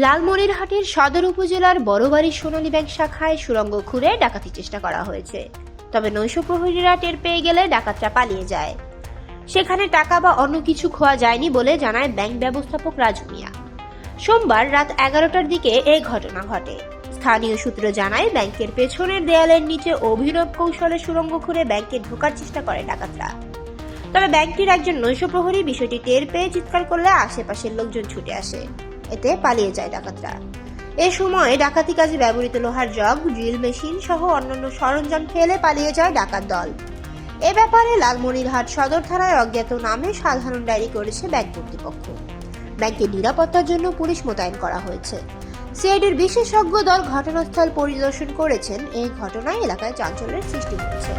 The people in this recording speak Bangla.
লালমনিরহাটের সদর উপজেলার বড়বাড়ি সোনালী ব্যাংক শাখায় সুড়ঙ্গ খুঁড়ে ডাকাতির চেষ্টা করা হয়েছে। তবে নৈশ প্রহরীরা টের পেয়ে গেলে ডাকাতরা পালিয়ে যায়। সেখানে টাকা বা অন্য কিছু খোয়া যায়নি বলে জানায় ব্যাংক ব্যবস্থাপক রাজু মিয়া। সোমবার রাত 11টার দিকে এই ঘটনা ঘটে। স্থানীয় সূত্র জানায়, ব্যাংকের পেছনের দেয়ালের নিচে অভিনব কৌশলে সুড়ঙ্গ খুঁড়ে ব্যাংকে ঢোকার চেষ্টা করে ডাকাতরা। তবে ব্যাংকটির একজন নৈশ প্রহরী বিষয়টি টের পেয়ে চিৎকার করলে আশেপাশের লোকজন ছুটে আসে। এতে পালিয়ে যায় ডাকাতরা। এ সময় ডাকাতি কাজে ব্যবহৃত লোহার জগ, ড্রিল মেশিন সহ অন্যান্য সরঞ্জাম ফেলে পালিয়ে যায় ডাকাত দল। এ ব্যাপারে লালমনিরহাট সদর থানায় অজ্ঞাত নামে সাধারণ ডায়েরি করেছে ব্যাংক কর্তৃপক্ষ। ব্যাংকের নিরাপত্তার জন্য পুলিশ মোতায়েন করা হয়েছে। সিআইডির বিশেষজ্ঞ দল ঘটনাস্থল পরিদর্শন করেছেন। এই ঘটনায় এলাকায় চাঞ্চল্যের সৃষ্টি হয়েছে।